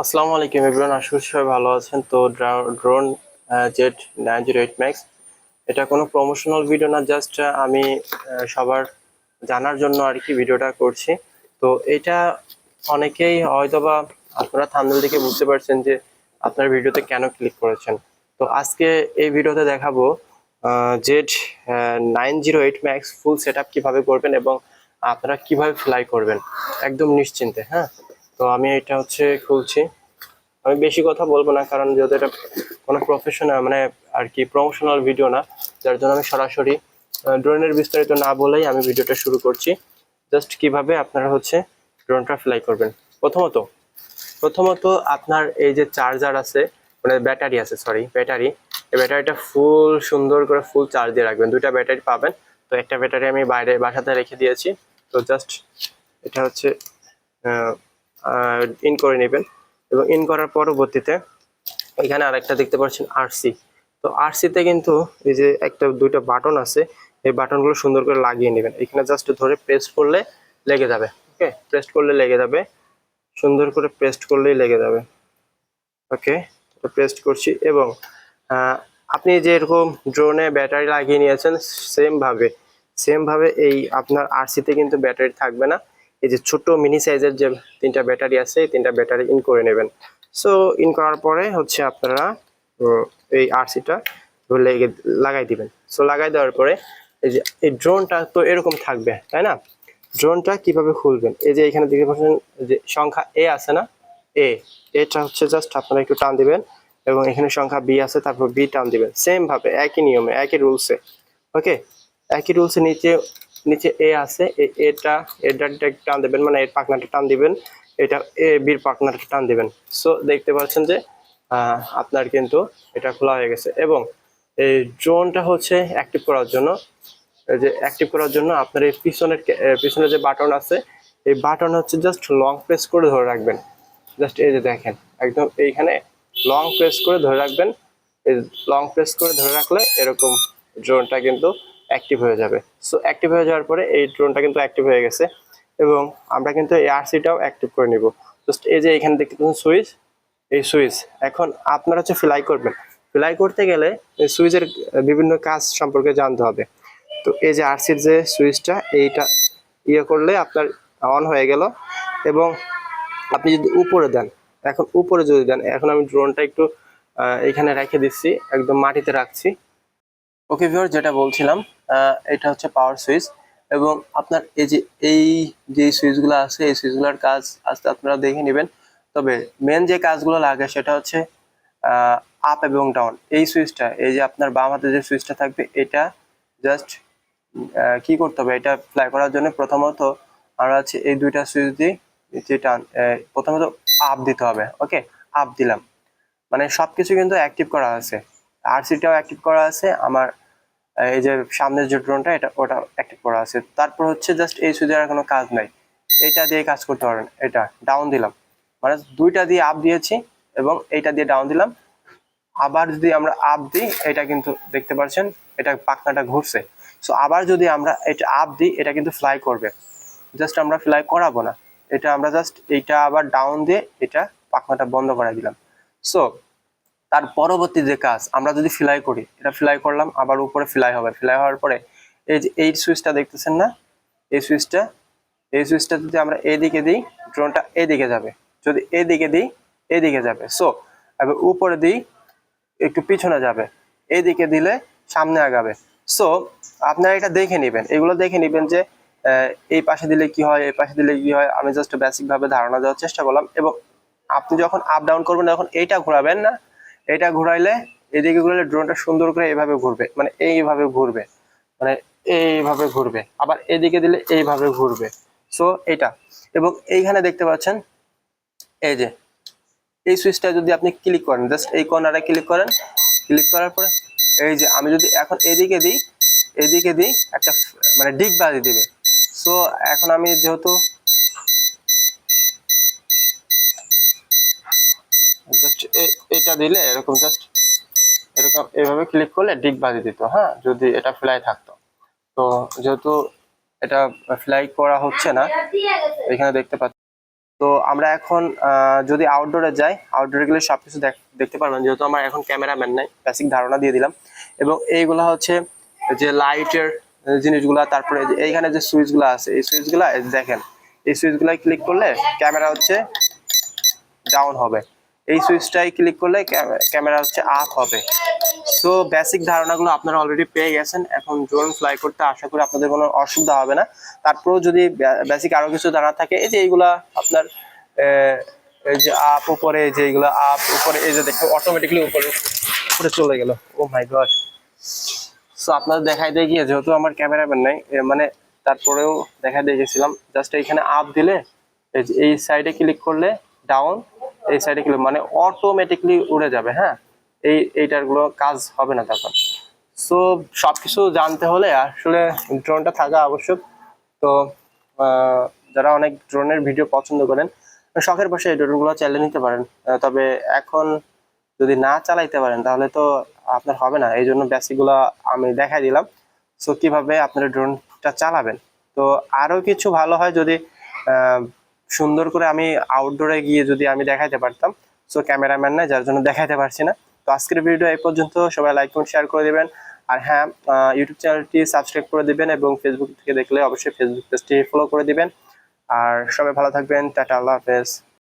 আসসালামু আলাইকুম এভরিওয়ান, আশা করি সবাই ভালো আছেন। তো ড্রোন Z908 Max, এটা কোনো প্রমোশনাল ভিডিও না, জাস্ট আমি সবার জানার জন্য আর কি ভিডিওটা করছি। তো এটা অনেকেই হয়তোবা আপনারা থাম্বনেল দেখে বুঝতে পারছেন যে আপনার ভিডিওতে কেন ক্লিক করেছেন। তো আজকে এই ভিডিওতে দেখাবো Z908 Max ফুল সেটআপ কিভাবে করবেন এবং আপনারা কিভাবে ফ্লাই করবেন একদম নিশ্চিন্তে। হ্যাঁ, তো আমি এটা খুলছি। আমি বেশি কথা বলবো না, কারণ যেহেতু এটা কোনো প্রফেশনাল মানে আর কি প্রমোশনাল ভিডিও না, যার জন্য আমি সরাসরি ড্রোনের বিস্তারিত না বলেই আমি ভিডিওটা শুরু করছি। জাস্ট কিভাবে আপনারা ড্রোনটা ফ্লাই করবেন। প্রথমত প্রথমত আপনার এই যে চার্জার আছে, মানে ব্যাটারি আছে, ব্যাটারি, এই ব্যাটারিটা ফুল সুন্দর করে ফুল চার্জ দিয়ে রাখবেন। দুইটা ব্যাটারি পাবেন। তো একটা ব্যাটারি আমি বাইরে বাসাতে রেখে দিয়েছি। তো জাস্ট এটা ইন করে নেবেন এবং ইন করার পরবর্তীতে এখানে আরেকটা দেখতে পাচ্ছেন আরসি। তো আরসিতে কিন্তু এই যে দুইটা বাটন আছে, এই বাটনগুলো সুন্দর করে লাগিয়ে নেবেন। এখানে জাস্ট ধরে প্রেস করলে লেগে যাবে। ওকে, প্রেস করলে লেগে যাবে, সুন্দর করে প্রেস করলেই লেগে যাবে। ওকে, প্রেস করছি এবং আপনি যে এরকম ড্রোনে ব্যাটারি লাগিয়ে নিয়েছেন সেম ভাবে এই আপনার আরসিতে কিন্তু ব্যাটারি থাকবে না। এই যে ছোট মিনি সাইজের যে তিনটা ব্যাটারি আছে, এই তিনটা ব্যাটারি ইন করে নেবেন। সো ইন করার পরে আপনারা এই আরসিটা লাগাই দিবেন। সো লাগাই দেওয়ার পরে এই যে এই ড্রোনটা তো এরকম থাকবে, তাই না? ড্রোনটা কিভাবে খুলবেন, এই যে এখানে দেখতে পাচ্ছেন যে সংখ্যা এ আছে না, এটা জাস্ট আপনারা একটু টান দিবেন এবং এখানে সংখ্যা বি আছে, তারপর বি টান দিবেন। সেম ভাবে একই নিয়মে একই রুলসে। ওকে, একই রুলসে নিচে নিচে এ আছে, এটা এটা টান দেবেন, মানে এর পাখনাটা টান দিবেন, এটা এ বির পাখনাটা টান দিবেন। সো দেখতে পাচ্ছেন যে আপনার কিন্তু এটা খোলা হয়ে গেছে। এবং এই ড্রোনটা অ্যাক্টিভ করার জন্য, আপনার এই পিছনের যে বাটন আছে, এই বাটন জাস্ট লং প্রেস করে ধরে রাখবেন। জাস্ট এই যে দেখেন, একদম এইখানে লং প্রেস করে ধরে রাখবেন। এই লং প্রেস করে ধরে রাখলে এরকম ড্রোনটা কিন্তু অ্যাক্টিভ হয়ে যাবে। সো অ্যাক্টিভ হয়ে যাওয়ার পরে এই ড্রোনটা কিন্তু অ্যাক্টিভ হয়ে গেছে এবং আমরা কিন্তু এই আরসিটাও অ্যাক্টিভ করে নিব। জাস্ট এই যে এখানে দেখতে পাচ্ছেন সুইচ, এই সুইচ এখন আপনারা ফ্লাই করবেন। ফ্লাই করতে গেলে এই সুইচের বিভিন্ন কাজ সম্পর্কে জানতে হবে। তো এই যে আরসির যে সুইচটা, এইটা করলে আপনার অন হয়ে গেল। এবং আপনি যদি উপরে দেন, এখন উপরে যদি দেন, এখন আমি ড্রোনটা একটু এখানে রেখে দিচ্ছি, একদম মাটিতে রাখছি। ওকে ভিউয়ার, যেটা বলছিলাম, এটা পাওয়ার সুইচ। এবং আপনার এই যে সুইচগুলো আছে, এই সুইচগুলোর কাজ আস্তে আপনারা দেখে নেবেন। তবে মেন যে কাজগুলো লাগে সেটা আপ এবং ডাউন। এই সুইচটা, এই যে আপনার বাম হাতে যে সুইচটা থাকবে, এটা জাস্ট কি করতে হবে, এটা ফ্লাই করার জন্য প্রথমত আমরা এই দুইটা সুইচ দিয়ে যেটা প্রথমত আপ দিতে হবে। ওকে, আপ দিলাম মানে সবকিছু কিন্তু অ্যাক্টিভ করা আছে, আরসিটাও অ্যাক্টিভ করা আছে, আমার এই যে সামনের যে ড্রোনটা ওটা অ্যাক্টিভ করা আছে। তারপর জাস্ট এই সুইচের আর কোনো কাজ নাই, এটা দিয়ে কাজ করতে পারবেন। এটা ডাউন দিলাম, মানে দুইটা দিয়ে আপ দিয়েছি এবং এইটা দিয়ে ডাউন দিলাম। আবার যদি আমরা আপ দিই, এটা কিন্তু দেখতে পাচ্ছেন এটা পাখনাটা ঘুরছে। সো আবার যদি আমরা এটা আপ দিই, এটা কিন্তু ফ্লাই করবে। জাস্ট আমরা ফ্লাই করাবো না, এটা আমরা জাস্ট এইটা আবার ডাউন দিয়ে এটা পাখনাটা বন্ধ করে দিলাম। সো তার পরবর্তী যে কাজ, আমরা যদি ফ্লাই করি, এটা ফ্লাই করলাম, আবার উপরে ফ্লাই হবে। ফ্লাই হওয়ার পরে এই যে এই সুইচটা দেখতেছেন না, এই সুইচটা যদি আমরা এদিকে দিই, ড্রোনটা এদিকে যাবে। যদি এদিকে দিই, এদিকে যাবে। সো এবার উপরে দিই, একটু পিছনে যাবে। এইদিকে দিলে সামনে আগাবে। সো আপনারা এটা দেখে নেবেন, এগুলো দেখে নেবেন যে এই পাশে দিলে কি হয়, এই পাশে দিলে কি হয়। আমি জাস্ট বেসিক ভাবে ধারণা দেওয়ার চেষ্টা করলাম। এবং আপনি যখন আপ ডাউন করবেন, তখন এইটা ঘোরাবেন না, এটা ঘোরাইলে, এদিকে ঘুরাইলে ড্রোনটা সুন্দর করে এইভাবে ঘুরবে, মানে এইভাবে ঘুরবে, মানে এইভাবে ঘুরবে। আবার এদিকে দিলে এইভাবে ঘুরবে। সো এটা, এবং এইখানে দেখতে পাচ্ছেন এই যে এই সুইচটা যদি আপনি ক্লিক করেন, জাস্ট এই কর্নারে ক্লিক করেন, ক্লিক করার পরে এই যে আমি যদি এখন এদিকে দিই একটা মানে ডিগ বাজি দিবে। সো এখন আমি যেহেতু জাস্ট এটা দিলে এরকম, জাস্ট এরকম এইভাবে ক্লিক করলে ডিগ বাজি দিত। হ্যাঁ, যদি এটা ফ্লাই থাকতো। তো যেহেতু এটা ফ্লাই করা হচ্ছে না, এখানে দেখতে পাচ্ছি। তো আমরা এখন যদি আউটডোরে যাই, আউটডোরে গেলে সবকিছু দেখতে পারবেন, যেহেতু আমার এখন ক্যামেরাম্যান নাই, বেসিক ধারণা দিয়ে দিলাম। এবং এইগুলা হচ্ছে যে লাইটের জিনিসগুলা, তারপরে এইখানে যে সুইচগুলো আছে, এই সুইচগুলা দেখেন, এই সুইচগুলা ক্লিক করলে ক্যামেরা হচ্ছে ডাউন হবে, এই সুইচটাই ক্লিক করলে ক্যামেরা হচ্ছে আপ হবে। সো বেসিক ধারণাগুলো আপনারা অলরেডি পেয়ে গেছেন। এখন ড্রোন ফ্লাই করতে আশা করি আপনাদের কোনো অসুবিধা হবে না। তারপরেও যদি বেসিক আরো কিছু জানা থাকে, এই যে এইগুলা আপনার এই যে আপ উপরে, যে এইগুলা আপ উপরে, এই যে দেখো অটোমেটিকলি উপরে উপরে চলে গেল। ও মাই গড। সো আপনাদের দেখাই দিয়ে গিয়ে, যেহেতু আমার ক্যামেরাম্যান নাই মানে, তারপরেও দেখাই দিয়ে গেছিলাম। জাস্ট এইখানে আপ দিলে, এই সাইডে ক্লিক করলে ডাউন, এই সাইডে ক্লিক মানে অটোমেটিকলি উড়ে যাবে। হ্যাঁ, এইটার গুলো কাজ হবে না তখন। সো সবকিছু জানতে হলে আসলে ড্রোনটা থাকা আবশ্যক। তো যারা অনেক ড্রোনের ভিডিও পছন্দ করেন, শখের বসে এই ড্রোনগুলো চালিয়ে নিতে পারেন। তবে এখন যদি না চালাইতে পারেন তাহলে তো আপনার হবে না, এই জন্য বেসিকগুলো আমি দেখাই দিলাম। সো কিভাবে আপনারা ড্রোনটা চালাবেন। তো আরো কিছু ভালো হয় যদি সুন্দর করে আমি আউটডোরে গিয়ে যদি আমি দেখাইতে পারতাম। সো ক্যামেরাম্যান নাই, যার জন্য দেখাইতে পারছি না। তো আজকের ভিডিও এই পর্যন্ত। সবাই লাইক কমেন্ট শেয়ার করে দিবেন। আর হ্যাঁ, ইউটিউব চ্যানেলটি সাবস্ক্রাইব করে দিবেন এবং ফেসবুক থেকে দেখলে অবশ্যই ফেসবুক পেজটি ফলো করে দিবেন। আর সবাই ভালো থাকবেন। টাটা, আল্লাহ হাফেজ।